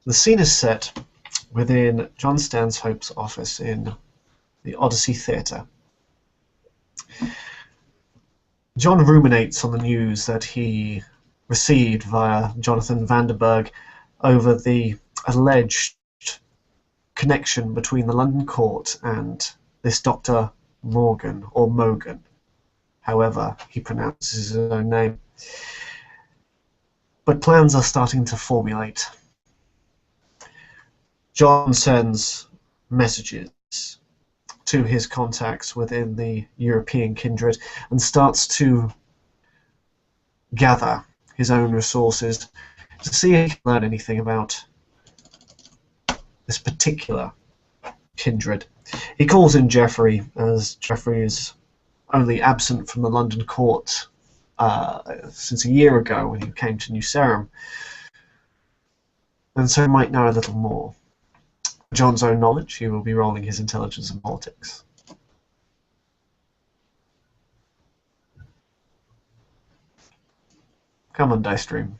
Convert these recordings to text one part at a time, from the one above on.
The scene is set within John Stanhope's office in the Odyssey Theatre. John ruminates on the news that he received via Jonathan Vanderberg over the alleged connection between the London court and this Dr. Morgan, or Mogan, however he pronounces his own name. But plans are starting to formulate. John sends messages to his contacts within the European kindred and starts to gather his own resources to see if he can learn anything about this particular kindred. He calls in Geoffrey, as Geoffrey is only absent from the London court since a year ago when he came to New Sarum, and so he might know a little more. John's own knowledge, he will be rolling his intelligence and politics. Come on, Dice Stream.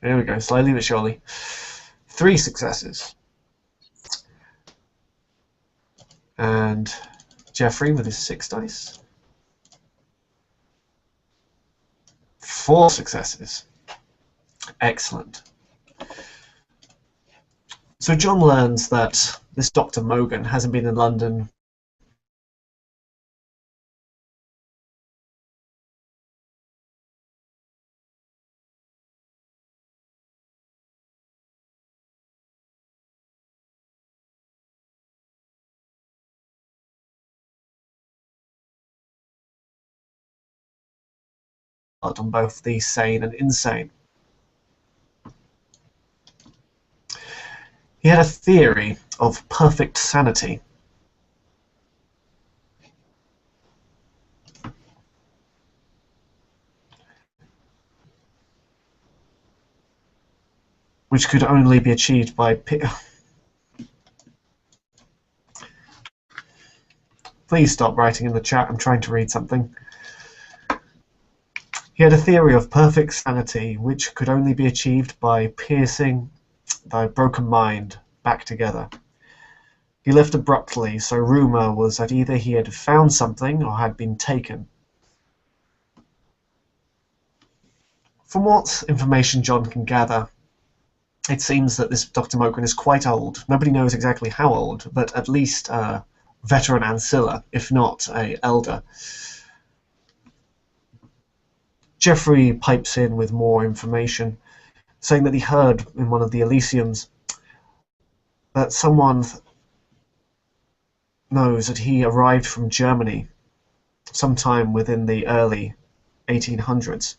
Here we go, slowly but surely. 3 successes. And Geoffrey with his 6 dice. 4 successes. Excellent. So John learns that this Dr. Mogan hasn't been in London on both the sane and insane. He had a theory of perfect sanity. Which could only be achieved by... Please stop writing in the chat, I'm trying to read something. He had a theory of perfect sanity which could only be achieved by piercing thy broken mind back together. He left abruptly, so rumour was that either he had found something or had been taken. From what information John can gather, it seems that this Dr. Mogan is quite old. Nobody knows exactly how old, but at least a veteran ancilla, if not an elder. Geoffrey pipes in with more information, saying that he heard in one of the Elysiums that someone knows that he arrived from Germany sometime within the early 1800s.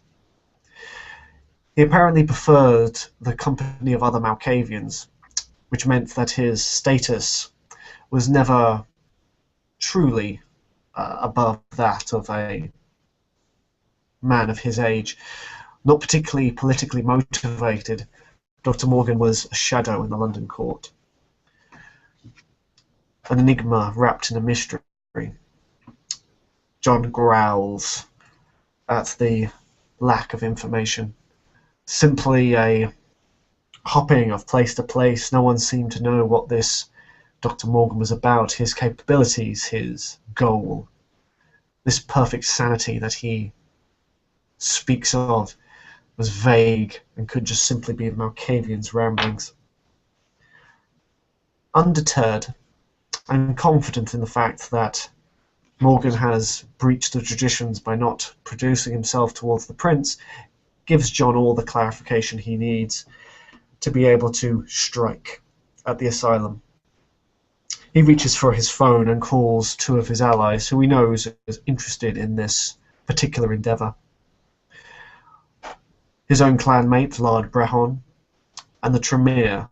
He apparently preferred the company of other Malkavians, which meant that his status was never truly above that of a man of his age. Not particularly politically motivated, Dr. Morgan was a shadow in the London court. An enigma wrapped in a mystery. John growls at the lack of information. Simply a hopping of place to place. No one seemed to know what this Dr. Morgan was about, his capabilities, his goal. This perfect sanity that he speaks of was vague and could just simply be the Malkavian's ramblings. Undeterred, and confident in the fact that Morgan has breached the traditions by not producing himself towards the prince, gives John all the clarification he needs to be able to strike at the asylum. He reaches for his phone and calls 2 of his allies, who he knows is interested in this particular endeavour. His own clanmate, Lard Brehon, and the Tremere,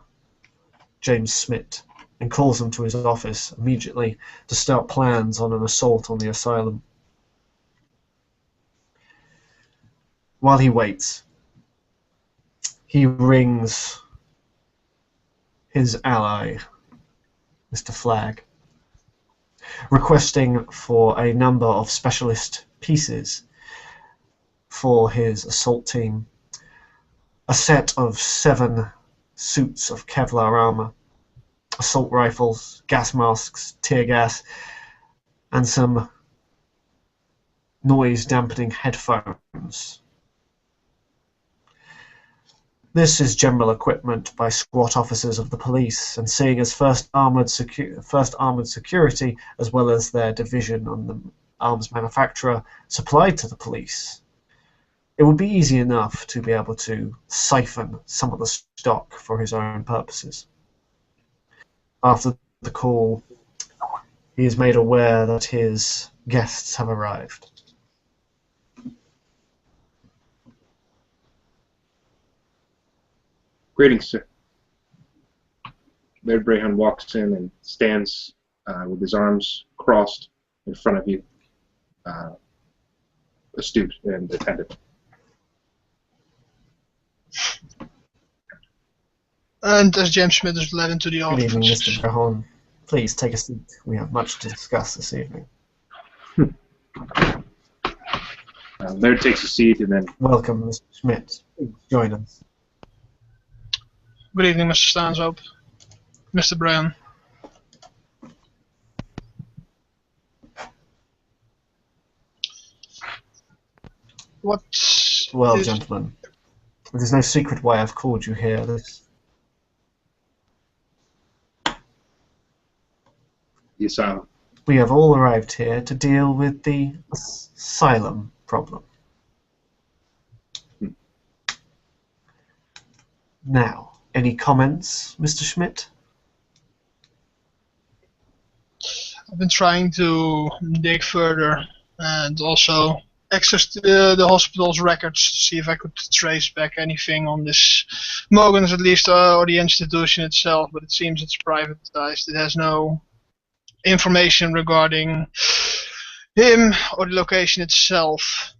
James Smith, and calls them to his office immediately to start plans on an assault on the asylum. While he waits, he rings his ally, Mr. Flagg, requesting for a number of specialist pieces for his assault team. a set of 7 suits of Kevlar armor, assault rifles, gas masks, tear gas, and some noise-dampening headphones. This is general equipment by SWAT officers of the police, and seeing as first armored security, as well as their division on the arms manufacturer, supplied to the police, it would be easy enough to be able to siphon some of the stock for his own purposes. After the call, he is made aware that his guests have arrived. Greetings, sir. Laird Brayhan walks in and stands with his arms crossed in front of you, astute and attentive. And as James Smith is led into the office. Good evening, Mr. Brayhan. Please take a seat. We have much to discuss this evening. Laird takes a seat and then... Welcome, Mr. Schmidt. Please join us. Good evening, Mr. Stanshope. Mr. Brayhan. What? Well, gentlemen, it is no secret why I've called you here. The Asylum. We have all arrived here to deal with the Asylum problem. Now, any comments, Mr. Schmidt? I've been trying to dig further and also access the hospital's records to see if I could trace back anything on this Mogans, at least, or the institution itself, but it seems it's privatized. It has no information regarding him or the location itself.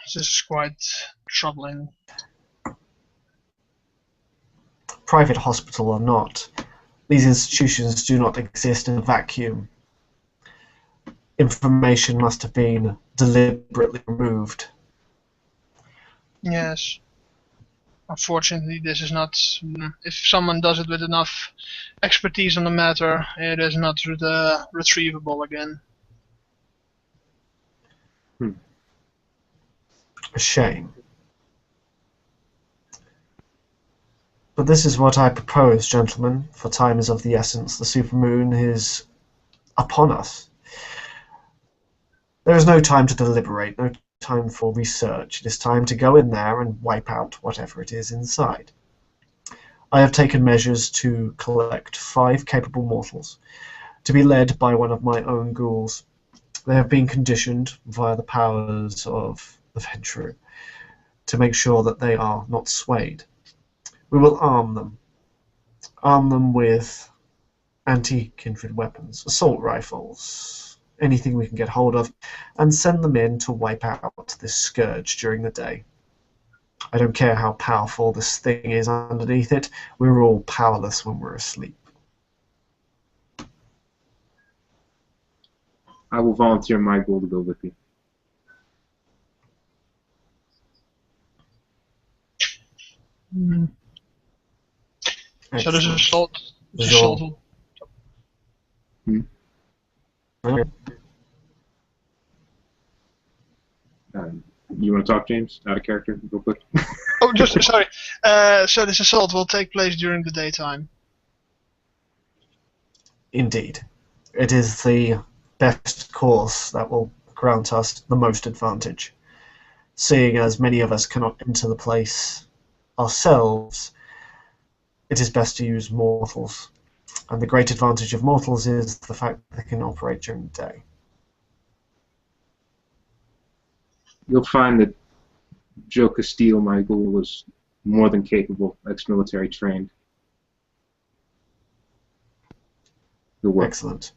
This is quite troubling. Private hospital or not, these institutions do not exist in a vacuum. Information must have been deliberately removed. Yes. Unfortunately, this is not... If someone does it with enough expertise on the matter, it is not retrievable again. A shame. But this is what I propose, gentlemen, for time is of the essence. The supermoon is upon us. There is no time to deliberate, no time for research. It is time to go in there and wipe out whatever it is inside. I have taken measures to collect 5 capable mortals, to be led by one of my own ghouls. They have been conditioned via the powers of the Ventru to make sure that they are not swayed. We will arm them with anti-kindred weapons, assault rifles, anything we can get hold of, and send them in to wipe out this scourge during the day. I don't care how powerful this thing is underneath it, we're all powerless when we're asleep. I will volunteer my ghoul to go with you. So there's assault. You want to talk, James? Out of character, real quick. Oh, just sorry. So this assault will take place during the daytime. Indeed. It is the best course that will grant us the most advantage. Seeing as many of us cannot enter the place ourselves, it is best to use mortals. And the great advantage of mortals is the fact that they can operate during the day. You'll find that Joe Castile, my ghoul, was more than capable, ex-military trained. He'll work. Excellent.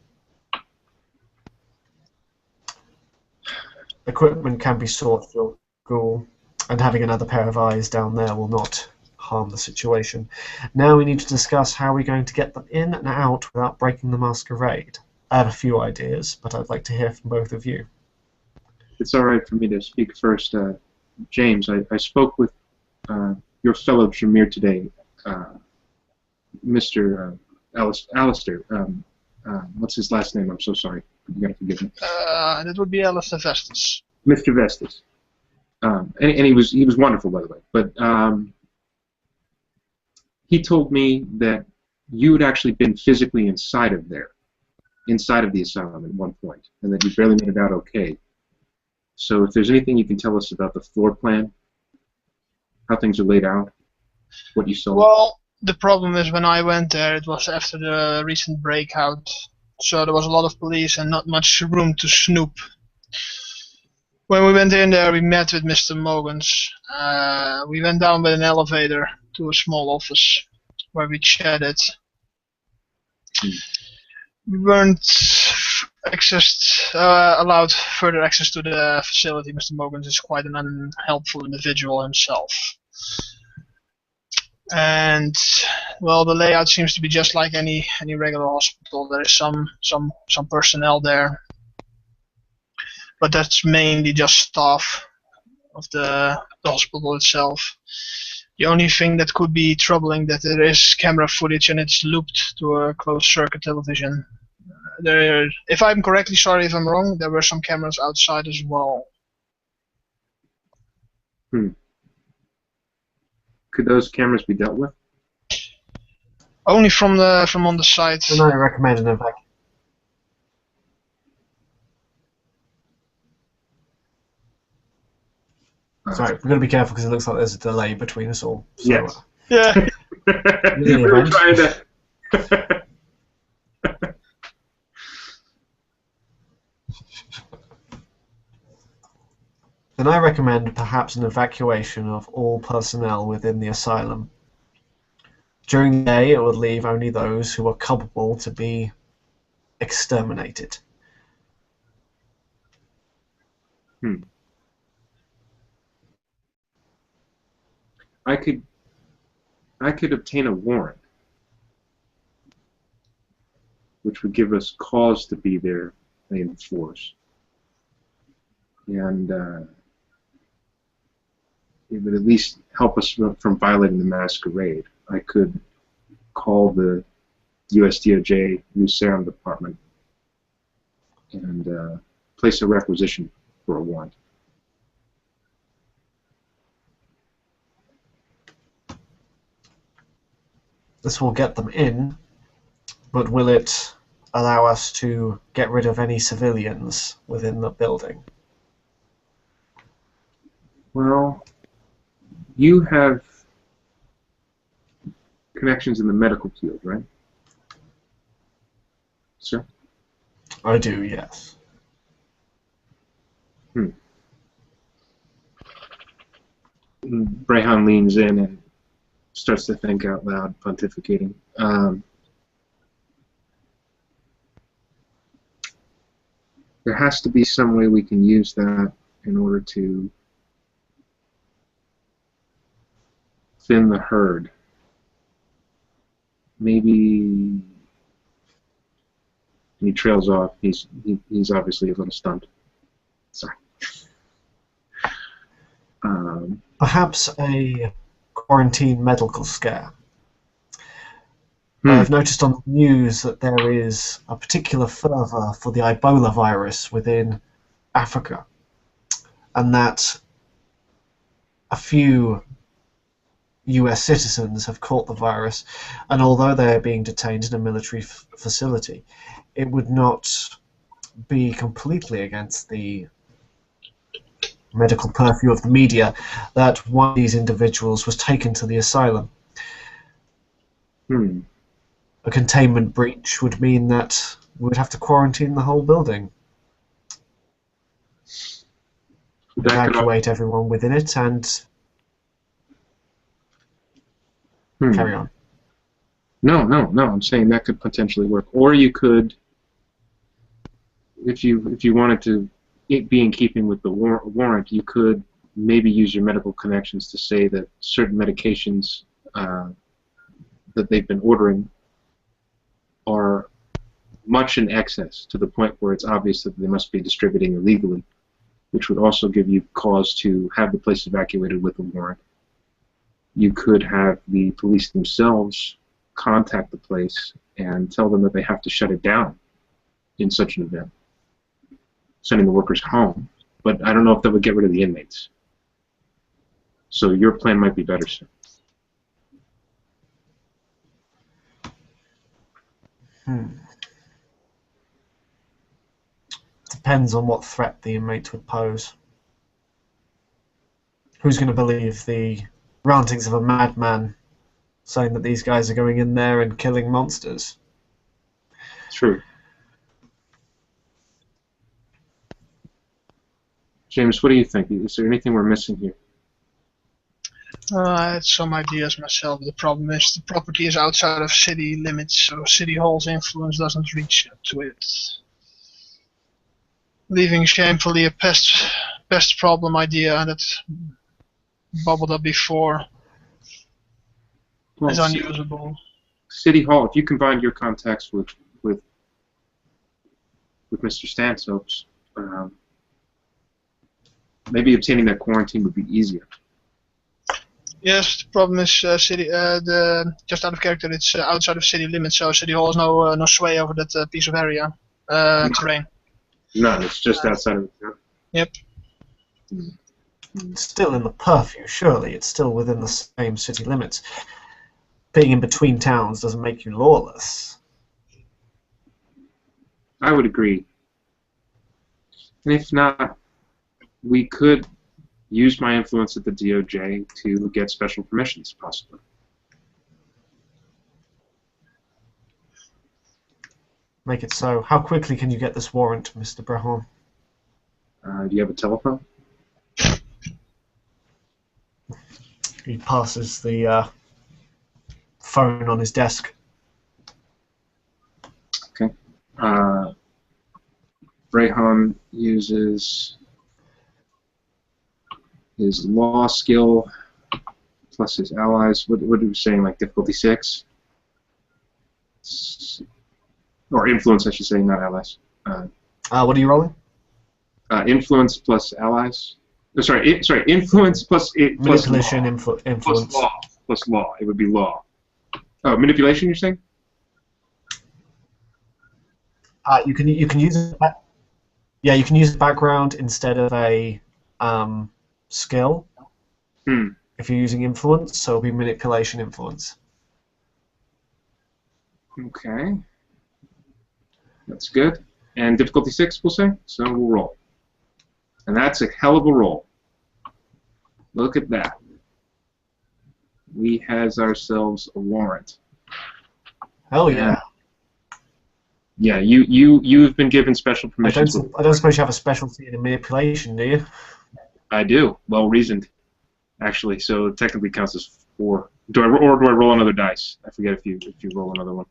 Equipment can be sought for your ghoul, and having another pair of eyes down there will not harm the situation. Now we need to discuss how we're going to get them in and out without breaking the masquerade. I have a few ideas, but I'd like to hear from both of you. It's all right for me to speak first. James, I spoke with your fellow Tremere today, Mr. Alistair. What's his last name? I'm so sorry. You gotta forgive me. That would be Alistair Vestas. Mr. Vestas. And he was wonderful, by the way. But he told me that you had actually been physically inside of the asylum at one point, and that you barely made it out okay. So if there's anything you can tell us about the floor plan, how things are laid out, what you saw. Well, the problem is when I went there, it was after the recent breakout, so there was a lot of police and not much room to snoop. When we went in there, we met with Mr. Mogans. We went down with an elevator to a small office where we chatted. We weren't allowed further access to the facility. Mr. Mogans is quite an unhelpful individual himself. And well, the layout seems to be just like any regular hospital. There is some personnel there, but that's mainly just staff of the hospital itself. The only thing that could be troubling that there is camera footage and it's looped to a closed circuit television. If I'm correctly, sorry if I'm wrong, there were some cameras outside as well. Could those cameras be dealt with? Only from on the side. And I recommend an evacuation. Sorry, we've got to be careful because it looks like there's a delay between us all. So, Yes. Yeah. We were trying to. Then I recommend perhaps an evacuation of all personnel within the asylum. During the day, it would leave only those who are culpable to be exterminated. I could obtain a warrant, which would give us cause to be there in force, and it would at least help us from violating the masquerade. I could call the U.S. DOJ Lucerne Department and place a requisition for a warrant. This will get them in, but will it allow us to get rid of any civilians within the building? Well, you have connections in the medical field, right? Sir? I do, yes. Brayhan leans in and starts to think out loud, pontificating. There has to be some way we can use that in order to thin the herd. Maybe. And he trails off. He's obviously a little stumped. Sorry. Perhaps a quarantine medical scare. I've noticed on the news that there is a particular fervor for the Ebola virus within Africa, and that a few US citizens have caught the virus, and although they are being detained in a military facility, it would not be completely against the medical purview of the media that one of these individuals was taken to the asylum. A containment breach would mean that we would have to quarantine the whole building. Evacuate everyone within it and carry on. No, I'm saying that could potentially work. Or you could, if you wanted to it be in keeping with the warrant, you could maybe use your medical connections to say that certain medications that they've been ordering are much in excess to the point where it's obvious that they must be distributing illegally, which would also give you cause to have the place evacuated with a warrant. You could have the police themselves contact the place and tell them that they have to shut it down in such an event, sending the workers home. But I don't know if that would get rid of the inmates. So your plan might be better, sir. Depends on what threat the inmates would pose. Who's going to believe the rantings of a madman saying that these guys are going in there and killing monsters? True. James, what do you think? Is there anything we're missing here? I had some ideas myself. The problem is the property is outside of city limits, so City Hall's influence doesn't reach to it. Leaving shamefully a pest problem idea that bubbled up before is unusable. City Hall, if you combine your contacts with Mr. Stansoap's, maybe obtaining that quarantine would be easier. Yes, the problem is just out of character. It's outside of city limits, so City Hall has no sway over that piece of area terrain. None. It's just outside of it. Yep. It's still in the purview, surely. It's still within the same city limits. Being in between towns doesn't make you lawless. I would agree. And if not, we could use my influence at the DOJ to get special permissions, possibly. Make it so. How quickly can you get this warrant, Mr. Brahon? Do you have a telephone? He passes the phone on his desk. Okay. Brahon uses his law skill plus his allies. What are we saying, like difficulty 6? Or influence, I should say, not allies. What are you rolling? Influence plus allies. Sorry, influence plus Manipulation, plus influence. Plus law. It would be law. Oh, manipulation, you're saying? You can use it. Yeah, you can use background instead of a skill. If you're using influence, so it'll be manipulation influence. Okay. That's good. And difficulty 6, we'll say. So we'll roll. And that's a hell of a roll. Look at that. We has ourselves a warrant. Hell yeah. Yeah, you've been given special permissions. I don't suppose you have a specialty in manipulation, do you? I do. Well reasoned, actually. So it technically counts as 4. Do I roll another dice? I forget if you roll another one.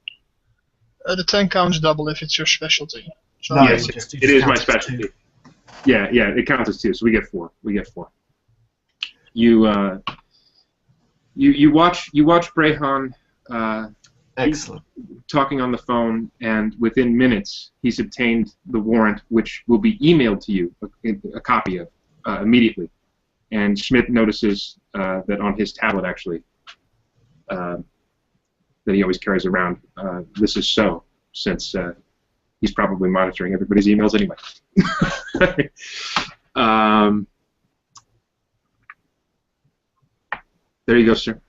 The 10 counts double if it's your specialty. So No, yes, it it is my counts as specialty. 2. Yeah, it counts as 2, so we get 4. You watch Brahon Excellent. talking on the phone, and within minutes he's obtained the warrant, which will be emailed to you, a copy of, immediately. And Schmidt notices that on his tablet, actually, that he always carries around, this is so, since he's probably monitoring everybody's emails anyway. There you go, sir.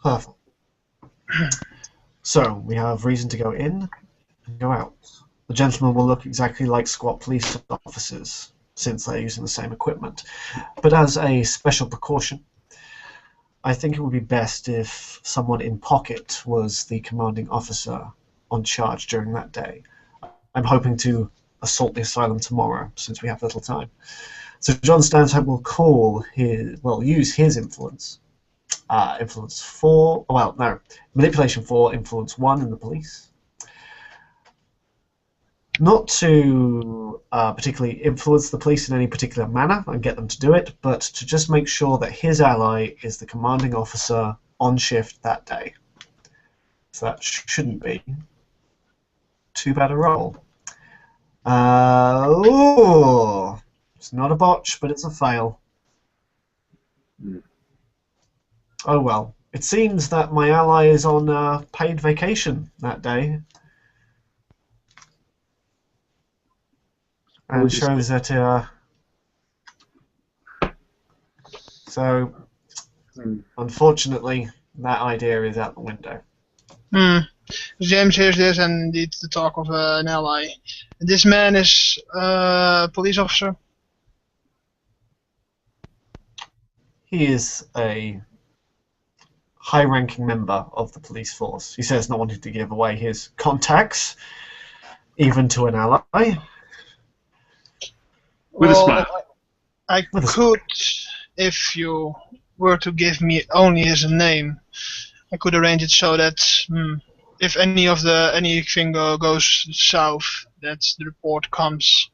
Perfect. So, we have reason to go in and go out. The gentlemen will look exactly like squat police officers, since they're using the same equipment. But as a special precaution, I think it would be best if someone in pocket was the commanding officer on charge during that day. I'm hoping to assault the asylum tomorrow, since we have little time. So John Stanhope will use his influence. Influence 4, well, no, manipulation 4, influence 1 in the police. Not to particularly influence the police in any particular manner and get them to do it, but to just make sure that his ally is the commanding officer on shift that day. So that shouldn't be too bad a roll. Ooh, it's not a botch, but it's a fail. Oh well. It seems that my ally is on paid vacation that day, Well, we and just shows that. So, hmm. unfortunately, that idea is out the window. Hmm. James hears this and indeed the talk of an ally. This man is a police officer. He is a high-ranking member of the police force. He says not wanting to give away his contacts, even to an ally. With a smile. Well, I With a could, if you were to give me only his name, I could arrange it so that if anything goes south, that the report comes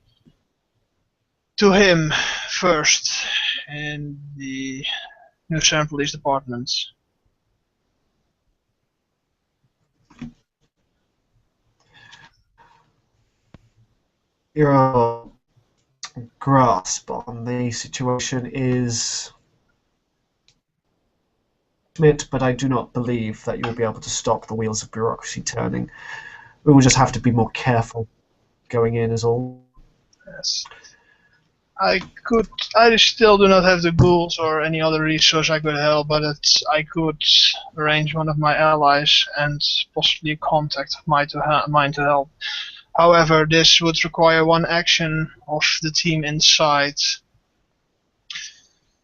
to him first in the New Zealand Police Department. your grasp on the situation is Schmidt, but I do not believe that you will be able to stop the wheels of bureaucracy turning. We will just have to be more careful going in, is all. Yes. I could. I still do not have the ghouls or any other resource I could help, but I could arrange one of my allies and possibly contact mine to help. However, this would require one action of the team inside.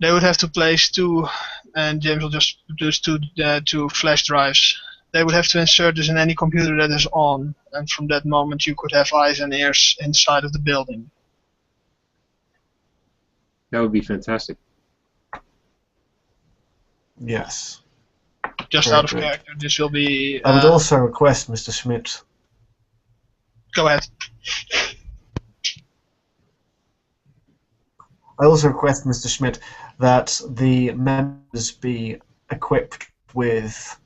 They would have to place two, and James will just produce two flash drives. They would have to insert this in any computer that is on, and from that moment you could have eyes and ears inside of the building. That would be fantastic. Yes. Just Very out of good. character, this will be. I would also request, Mr. Schmidt. Go ahead. I also request, Mr. Schmidt, that the members be equipped with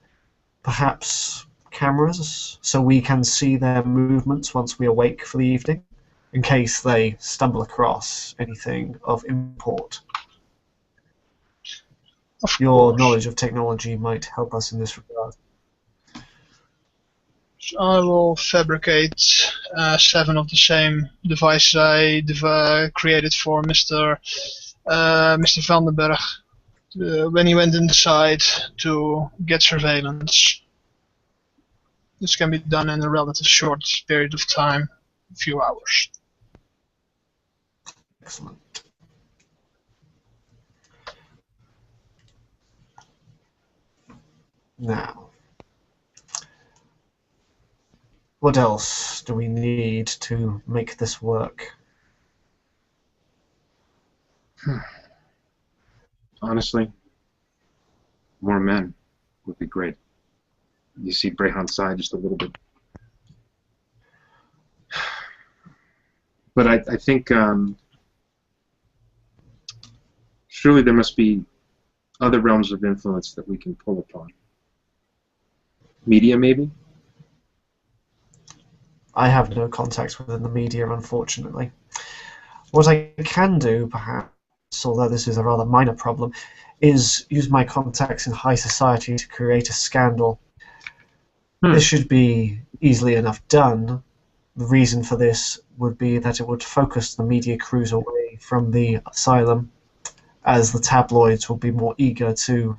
perhaps cameras so we can see their movements once we awake for the evening, in case they stumble across anything of import. Of Your course. knowledge of technology might help us in this regard. I will fabricate 7 of the same devices I created for Mr. Vandenberg when he went inside to get surveillance. This can be done in a relatively short period of time, a few hours. Excellent. Now, what else do we need to make this work? Honestly, more men would be great. You see Brayhan's side just a little bit. But I think surely there must be other realms of influence that we can pull upon. Media, maybe? I have no contacts within the media, unfortunately. What I can do, perhaps, although this is a rather minor problem, is use my contacts in high society to create a scandal. This should be easily enough done. The reason for this would be that it would focus the media crews away from the Asylum, as the tabloids will be more eager to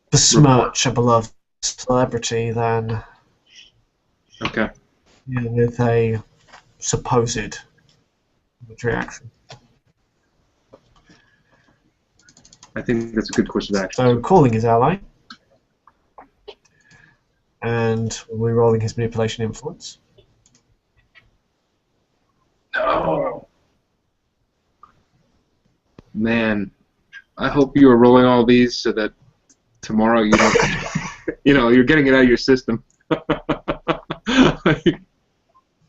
besmirch a beloved celebrity than Okay. with a supposed reaction. I think that's a good course of action. So calling his ally and rerolling his manipulation influence. No. Man, I hope you are rolling all these so that tomorrow you don't, you're getting it out of your system.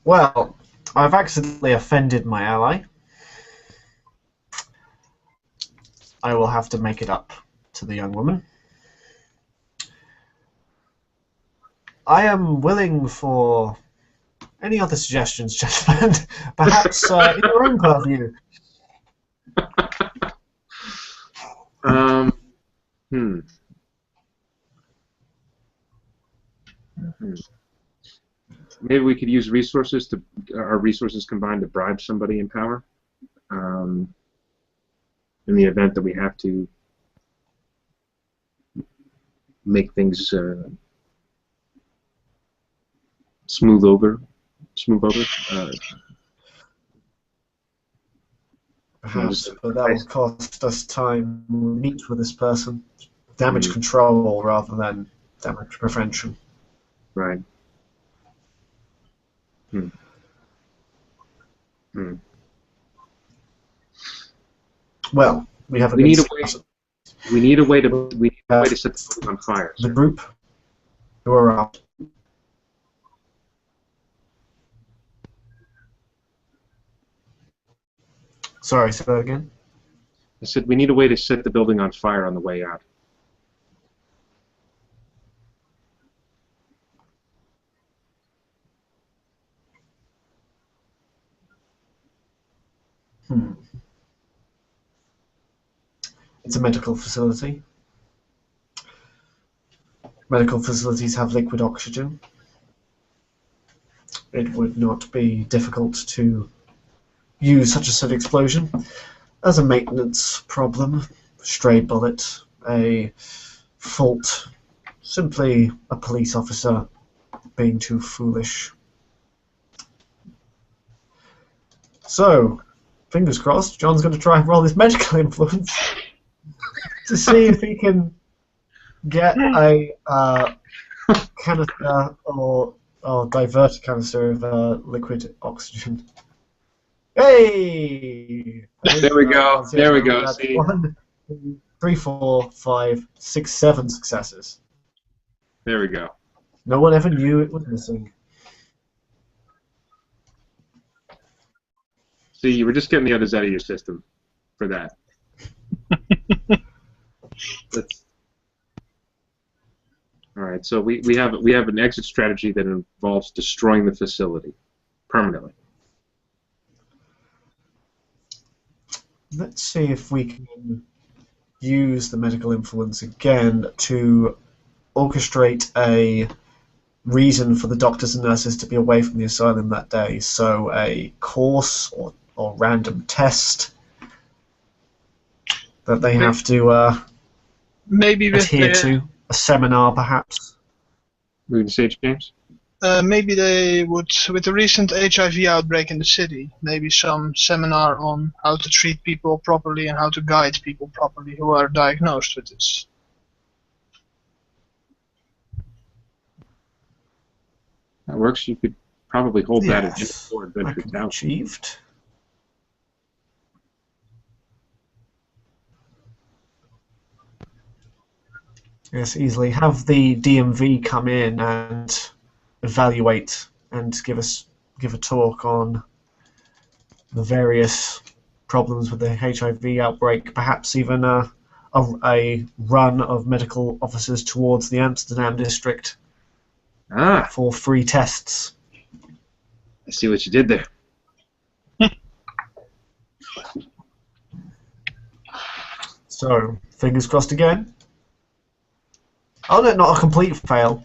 Well, I've accidentally offended my ally. I will have to make it up to the young woman. I am willing for any other suggestions, gentlemen. Perhaps in your own purview. Hmm. Hmm. Maybe we could use resources to our resources combined to bribe somebody in power. In the event that we have to make things smooth over. Perhaps, Just but that nice. would cost us time to meet with this person. Damage Mm, control rather than damage prevention. right. Hmm. Hmm. Well, we have a We good need a way. start. We need a way to. We We need a way have to set the building on fire, the sir. group who are out. Sorry, say that again. I said we need a way to set the building on fire on the way out. Hmm. It's a medical facility. Medical facilities have liquid oxygen. It would not be difficult to use such a said explosion as a maintenance problem, stray bullet, a fault, simply a police officer being too foolish. So, fingers crossed, John's going to try and roll his medical influence to see if he can get a canister or divert a canister of liquid oxygen. Hey! There we go. That's it. There we Now go. that's See. 1, 2, 3, 4, 5, 6, 7 successes. There we go. No one ever knew it was missing. See, you were just getting the others out of your system for that. That's, all right. So we have an exit strategy that involves destroying the facility permanently. Let's see if we can use the medical influence again to orchestrate a reason for the doctors and nurses to be away from the asylum that day. So a course or random test that they have to Maybe with adhere to. A seminar, perhaps. We can say, James. maybe they would, with the recent HIV outbreak in the city, maybe some seminar on how to treat people properly and how to guide people properly who are diagnosed with this. That works. You could probably hold that at Yes, Core that Adventure can be Town. achieved. Yes, easily. Have the DMV come in and evaluate and give a talk on the various problems with the HIV outbreak. Perhaps even a run of medical officers towards the Amsterdam district Ah, for free tests. I see what you did there. So, fingers crossed again. Oh no, not a complete fail.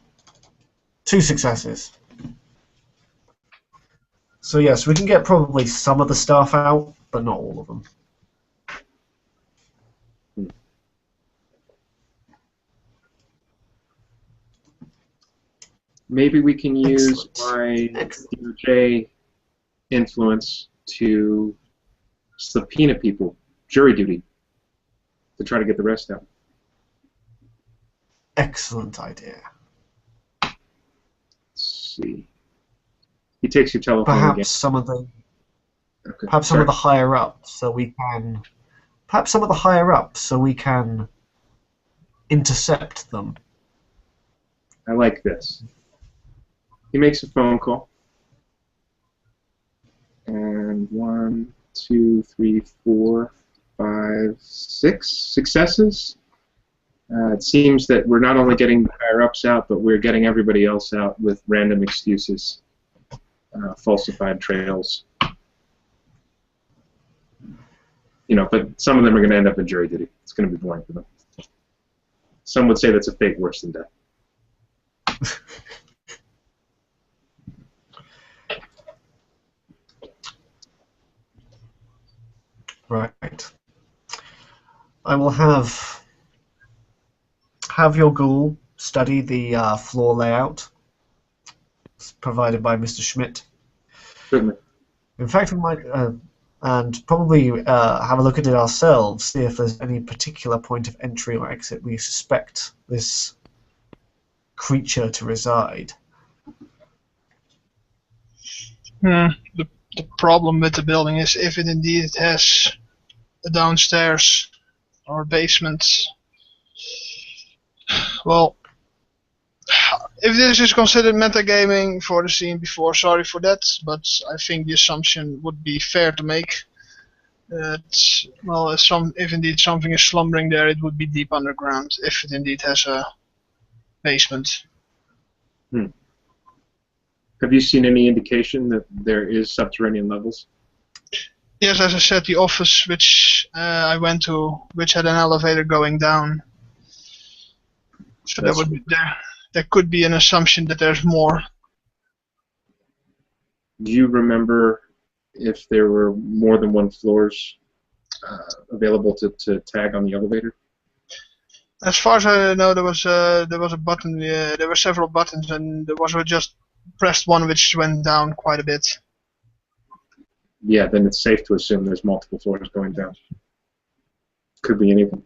2 successes. So yes, we can get probably some of the staff out, but not all of them. Maybe we can use Excellent. my DOJ influence to subpoena people, jury duty, to try to get the rest out. Excellent idea. Let's see. He takes your telephone Perhaps again. some of the Okay. perhaps some of the higher ups, so we can intercept them. I like this. He makes a phone call. And 1, 2, 3, 4, 5, 6 successes. It seems that we're not only getting the higher-ups out, but we're getting everybody else out with random excuses, falsified trails. You know, but some of them are going to end up in jury duty. It's going to be boring for them. Some would say that's a fate worse than death. Right. I will have your ghoul study the floor layout provided by Mr. Schmidt. Certainly. In fact, we might and probably have a look at it ourselves, see if there's any particular point of entry or exit we suspect this creature to reside. The problem with the building is if it indeed has a downstairs or basement. Well, if this is considered metagaming for the scene before, sorry for that, but I think the assumption would be fair to make. Well, if indeed something is slumbering there, it would be deep underground, if it indeed has a basement. Have you seen any indication that there is subterranean levels? Yes, as I said, the office which I went to, which had an elevator going down. So there could be an assumption that there's more. Do you remember if there were more than one floors available to tag on the elevator? As far as I know, there was a button. There were several buttons, and there was just pressed one which went down quite a bit. Yeah, then it's safe to assume there's multiple floors going down. Could be anything.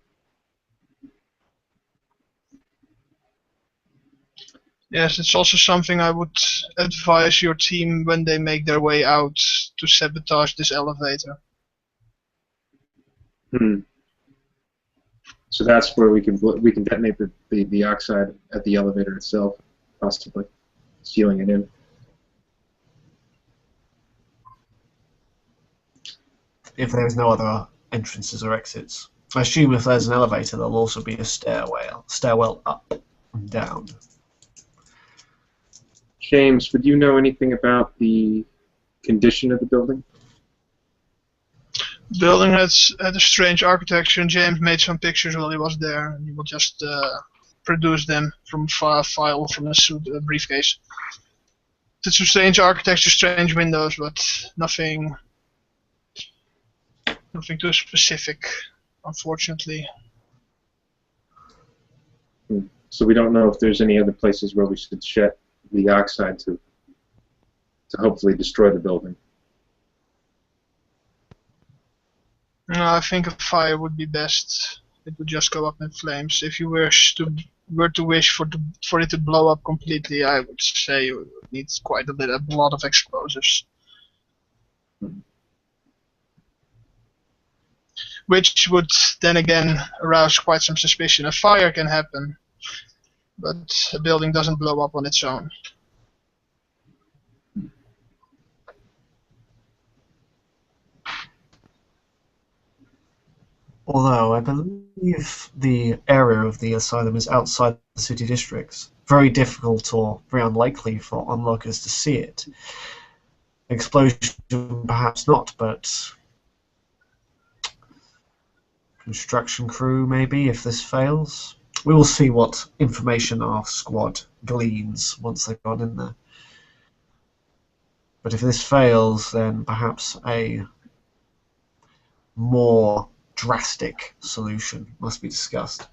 Yes, it's also something I would advise your team when they make their way out to sabotage this elevator. So that's where we can detonate the oxide at the elevator itself, possibly sealing it in. If there's no other entrances or exits. I assume if there's an elevator, there'll also be a stairwell up and down. James, would you know anything about the condition of the building? The building had a strange architecture, and James made some pictures while he was there, and he will just produce them from a file from a briefcase. It's a strange architecture, strange windows, but nothing too specific, unfortunately. So we don't know if there's any other places where we should shed the oxide to hopefully destroy the building. No, I think a fire would be best. It would just go up in flames. If you were to wish for it to blow up completely, I would say you would need quite a lot of explosives. Which would then again arouse quite some suspicion. A fire can happen, but a building doesn't blow up on its own. Although I believe the area of the asylum is outside the city districts. Very difficult or very unlikely for onlookers to see it. Explosion perhaps not, but construction crew maybe if this fails. We will see what information our squad gleans once they've gone in there. But if this fails, then perhaps a more drastic solution must be discussed.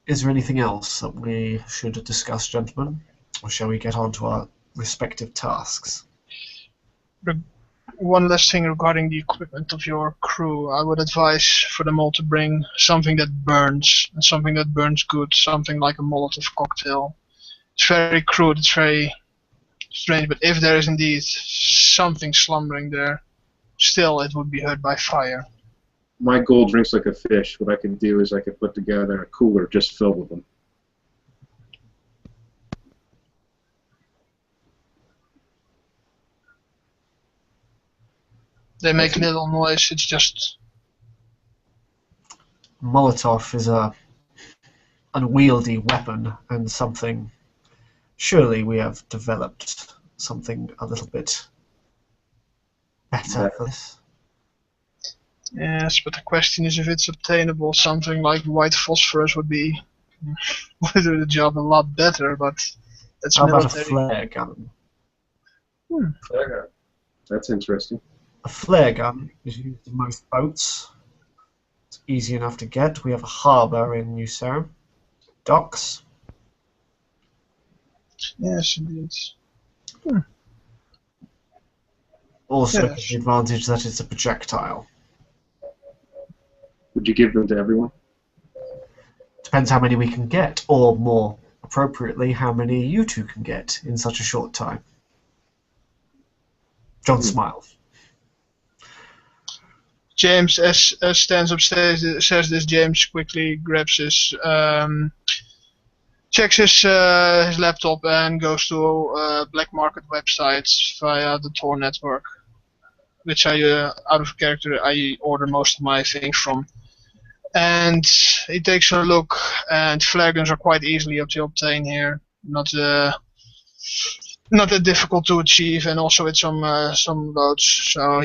Is there anything else that we should discuss, gentlemen? Or shall we get on to our respective tasks? One last thing regarding the equipment of your crew. I would advise for them all to bring something that burns, and something that burns good, something like a Molotov cocktail. It's very crude, it's very strange, but if there is indeed something slumbering there, still it would be hurt by fire. My ghoul drinks like a fish. What I can do is I can put together a cooler just filled with them. They make little noise, it's just... Molotov is a unwieldy weapon and something surely we have developed something a little bit better for this. Yes, but the question is if it's obtainable. Something like white phosphorus would do the job a lot better, but that's How about a military. flare gun? Flare gun. That's interesting. A flare gun is used in most boats. It's easy enough to get. We have a harbour in New Sarum. Docks. Yes, indeed. Also Yes. the advantage that it's a projectile. Would you give them to everyone? Depends how many we can get, or more appropriately, how many you two can get in such a short time. John smiles. James, as stands upstairs, says this. James quickly grabs his, checks his laptop and goes to black market websites via the Tor network, which I, out of character, I order most of my things from. And he takes a look, and flare guns are quite easily to obtain here. Not that difficult to achieve, and also with some loads. So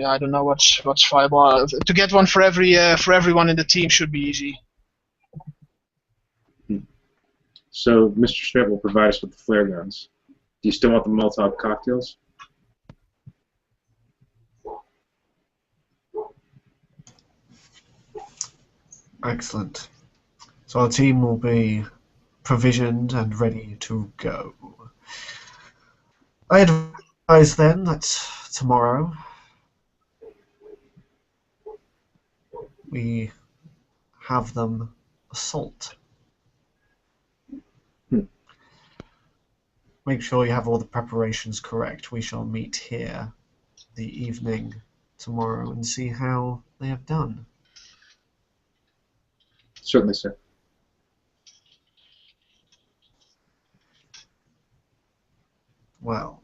I don't know what's viable. To get one for everyone in the team should be easy. So Mr. Schmidt will provide us with the flare guns. Do you still want the Molotov cocktails? Excellent. So our team will be provisioned and ready to go. I advise then that tomorrow we have them assault. Make sure you have all the preparations correct. We shall meet here the evening tomorrow and see how they have done. Certainly, sir. Well,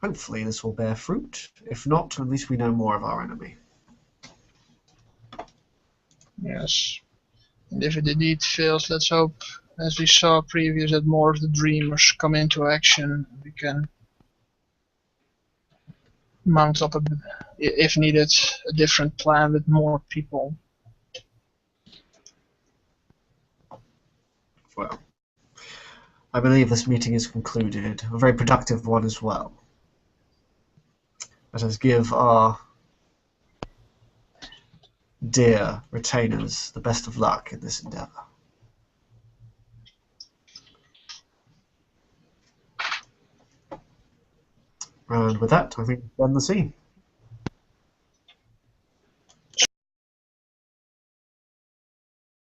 hopefully this will bear fruit. If not, at least we know more of our enemy. Yes. And if it indeed fails, let's hope, as we saw previous, that more of the dreamers come into action. We can mount up, if needed, a different plan with more people. Well, I believe this meeting is concluded. A very productive one as well. Let us give our dear retainers the best of luck in this endeavour. And with that, I think we end the scene.